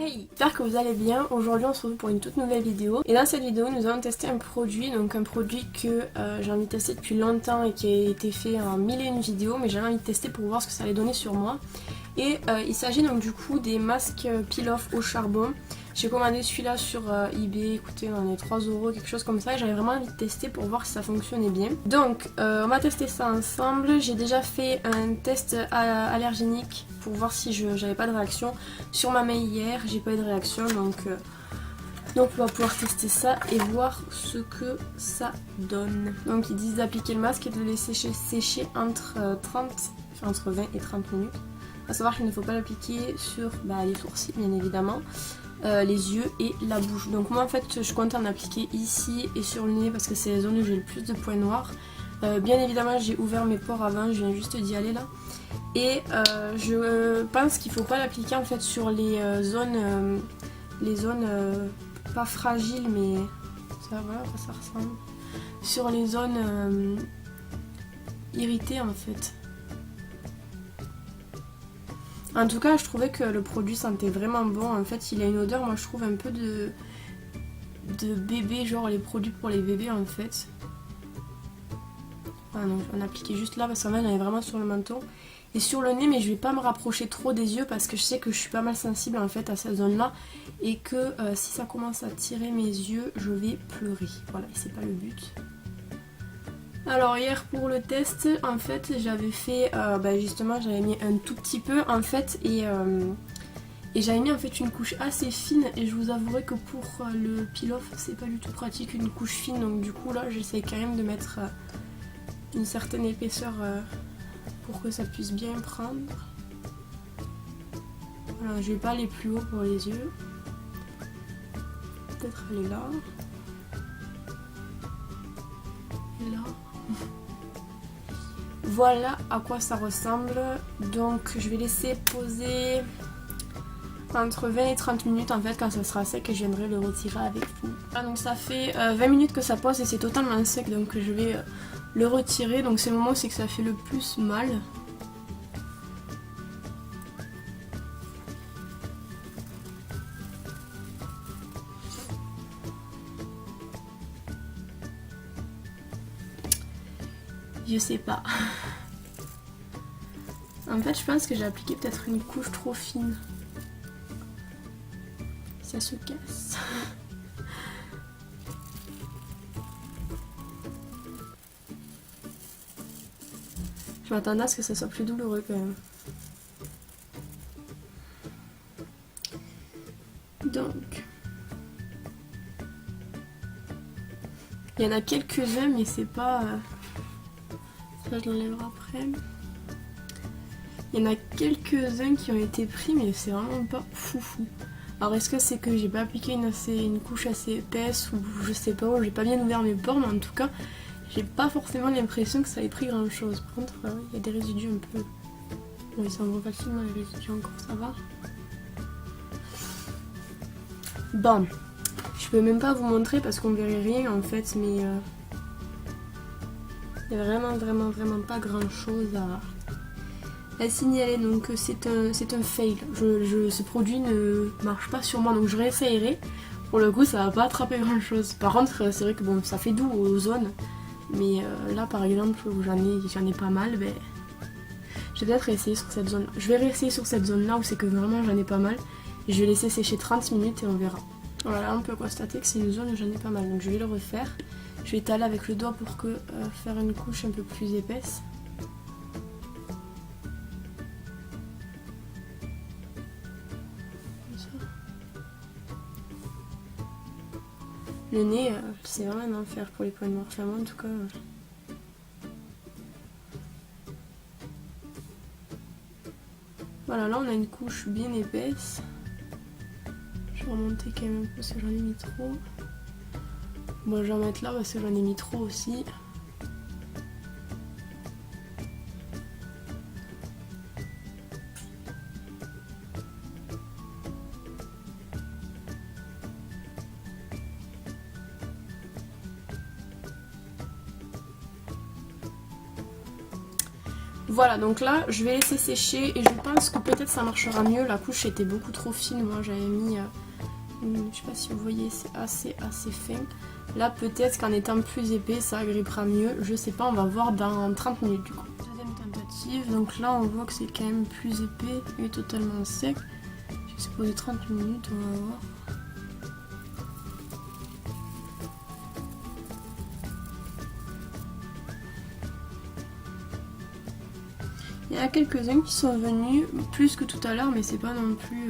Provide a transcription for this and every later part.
Hey, j'espère que vous allez bien. Aujourd'hui on se retrouve pour une toute nouvelle vidéo. Et dans cette vidéo nous allons tester un produit, donc un produit que j'ai envie de tester depuis longtemps et qui a été fait en mille et une vidéos, mais j'avais envie de tester pour voir ce que ça allait donner sur moi. Et il s'agit donc du coup des masques peel-off au charbon. J'ai commandé celui-là sur eBay, écoutez, on est 3 €, quelque chose comme ça, et j'avais vraiment envie de tester pour voir si ça fonctionnait bien. Donc on va tester ça ensemble. J'ai déjà fait un test allergénique pour voir si j'avais pas de réaction sur ma main hier, j'ai pas eu de réaction, donc on va pouvoir tester ça et voir ce que ça donne. Donc ils disent d'appliquer le masque et de le laisser sécher entre 20 et 30 minutes. A savoir qu'il ne faut pas l'appliquer sur les sourcils bien évidemment, les yeux et la bouche. Donc moi en fait je compte en appliquer ici et sur le nez parce que c'est les zones où j'ai le plus de points noirs. Bien évidemment j'ai ouvert mes pores avant, je viens juste d'y aller là. Et je pense qu'il ne faut pas l'appliquer en fait sur les zones pas fragiles, mais ça voilà quoi ça ressemble. Sur les zones irritées en fait. En tout cas je trouvais que le produit sentait vraiment bon. En fait il a une odeur, moi je trouve un peu de bébé, genre les produits pour les bébés en fait. Ah non, on a appliqué juste là parce qu'en fait j'en ai vraiment sur le menton et sur le nez, mais je vais pas me rapprocher trop des yeux parce que je sais que je suis pas mal sensible en fait à cette zone là et que si ça commence à tirer mes yeux je vais pleurer. Voilà, et c'est pas le but. Alors hier pour le test en fait j'avais fait justement j'avais mis un tout petit peu en fait et j'avais mis en fait une couche assez fine, et je vous avouerai que pour le peel-off c'est pas du tout pratique une couche fine, donc du coup là j'essaie quand même de mettre une certaine épaisseur pour que ça puisse bien prendre. Voilà, je vais pas aller plus haut pour les yeux. Peut-être aller là. Et là. Voilà à quoi ça ressemble. Donc je vais laisser poser entre 20 et 30 minutes en fait. Quand ça sera sec, je viendrai le retirer avec vous. Ah, donc ça fait 20 minutes que ça pose et c'est totalement sec, donc je vais le retirer. Donc c'est le moment où c'est que ça fait le plus mal. Je sais pas. En fait je pense que j'ai appliqué peut-être une couche trop fine. Ça se casse. Je m'attendais à ce que ça soit plus douloureux quand même. Donc, il y en a quelques-uns, mais c'est pas... Ça, je l'enlèverai après. Il y en a quelques-uns qui ont été pris, mais c'est vraiment pas foufou. Alors, est-ce que c'est que j'ai pas appliqué une couche assez épaisse, ou je sais pas, ou j'ai pas bien ouvert mes pores, mais en tout cas, j'ai pas forcément l'impression que ça ait pris grand-chose. Par contre, il y a des résidus un peu... Bon, ils s'en vont facilement, les résidus encore, ça va. Bon, je peux même pas vous montrer parce qu'on verrait rien en fait, mais il y a vraiment pas grand chose à signaler. Donc c'est un fail. Ce produit ne marche pas sur moi, donc je réessayerai. Pour le coup ça va pas attraper grand chose. Par contre c'est vrai que bon, ça fait doux aux zones, mais là par exemple où j'en ai pas mal, je vais peut-être essayer sur cette zone. Je vais réessayer sur cette zone là où c'est que vraiment j'en ai pas mal. Et je vais laisser sécher 30 minutes et on verra. Voilà, on peut constater que c'est une zone où j'en ai pas mal. Donc je vais le refaire. Je vais étaler avec le doigt pour faire une couche un peu plus épaisse. Comme ça. Le nez, c'est vraiment un enfer pour les points noirs. Enfin moi en tout cas... Voilà, là on a une couche bien épaisse. Je vais remonter quand même un peu parce que j'en ai mis trop. Bon, je vais en mettre là parce que j'en ai mis trop aussi. Voilà, donc là je vais laisser sécher et je pense que peut-être ça marchera mieux. La couche était beaucoup trop fine, moi j'avais mis, je sais pas si vous voyez, c'est assez fin. Là peut-être qu'en étant plus épais ça agrippera mieux, je sais pas, on va voir dans 30 minutes du coup. Deuxième tentative, donc là on voit que c'est quand même plus épais et totalement sec. J'ai supposé 30 minutes, on va voir. Il y en a quelques-uns qui sont venus, plus que tout à l'heure, mais c'est pas non plus...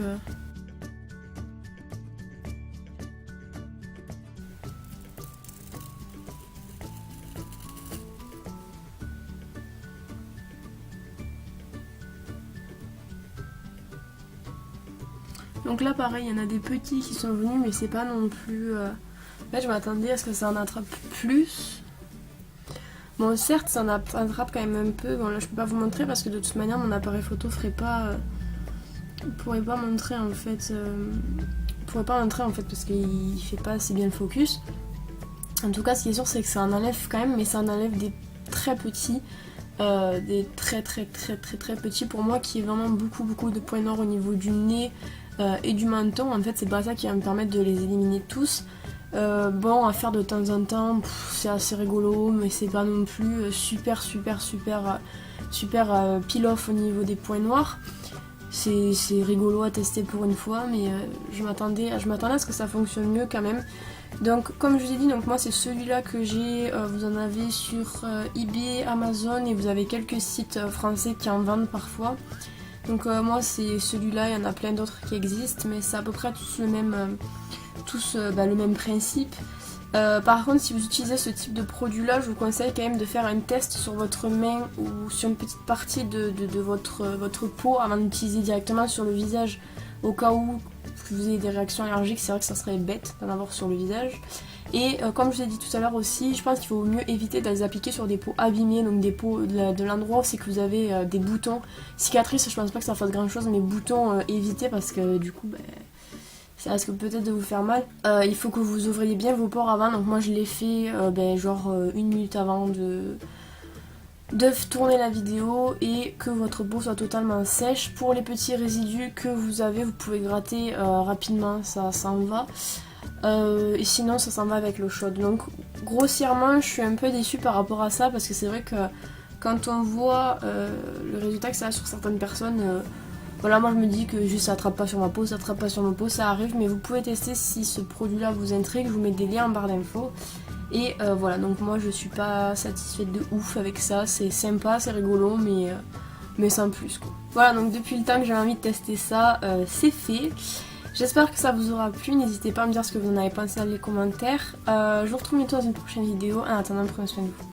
Donc là pareil, il y en a des petits qui sont venus, mais c'est pas non plus... En fait je m'attendais à ce que ça en attrape plus. Bon certes ça en attrape quand même un peu, bon là je peux pas vous montrer parce que de toute manière mon appareil photo ferait pas... pourrait pas montrer en fait... pourrait pas montrer en fait parce qu'il fait pas assez bien le focus. En tout cas ce qui est sûr c'est que ça en enlève quand même, mais ça en enlève des très petits. Des très petits pour moi qui est vraiment beaucoup de points noirs au niveau du nez et du menton. En fait c'est pas ça qui va me permettre de les éliminer tous. Bon à faire de temps en temps, c'est assez rigolo mais c'est pas non plus super peel-off au niveau des points noirs. C'est rigolo à tester pour une fois, mais je m'attendais à ce que ça fonctionne mieux quand même. Donc comme je vous ai dit, donc moi c'est celui-là que j'ai, vous en avez sur eBay, Amazon et vous avez quelques sites français qui en vendent parfois. Donc moi c'est celui-là, il y en a plein d'autres qui existent, mais c'est à peu près tous le même principe. Par contre si vous utilisez ce type de produit là, je vous conseille quand même de faire un test sur votre main ou sur une petite partie de votre peau avant d'utiliser directement sur le visage, au cas où vous ayez des réactions allergiques. C'est vrai que ça serait bête d'en avoir sur le visage. Et comme je vous ai dit tout à l'heure aussi, je pense qu'il faut mieux éviter de les appliquer sur des peaux abîmées, donc des peaux de l'endroit où c'est que vous avez des boutons. Cicatrices, je pense pas que ça fasse grand chose, mais boutons, évitez parce que du coup ça risque peut-être de vous faire mal. Il faut que vous ouvriez bien vos pores avant, donc moi je l'ai fait genre 1 minute avant de tourner la vidéo et que votre peau soit totalement sèche. Pour les petits résidus que vous avez, vous pouvez gratter rapidement, ça s'en va. Et sinon ça s'en va avec l'eau chaude. Donc grossièrement je suis un peu déçue par rapport à ça parce que c'est vrai que quand on voit le résultat que ça a sur certaines personnes, voilà, moi je me dis que juste ça attrape pas sur ma peau, ça attrape pas sur ma peau, ça arrive, mais vous pouvez tester si ce produit là vous intrigue, je vous mets des liens en barre d'infos. Et voilà, donc moi je suis pas satisfaite de ouf avec ça, c'est sympa, c'est rigolo, mais sans plus quoi. Voilà, donc depuis le temps que j'avais envie de tester ça, c'est fait. J'espère que ça vous aura plu, n'hésitez pas à me dire ce que vous en avez pensé dans les commentaires. Je vous retrouve bientôt dans une prochaine vidéo, en attendant prenez soin de vous.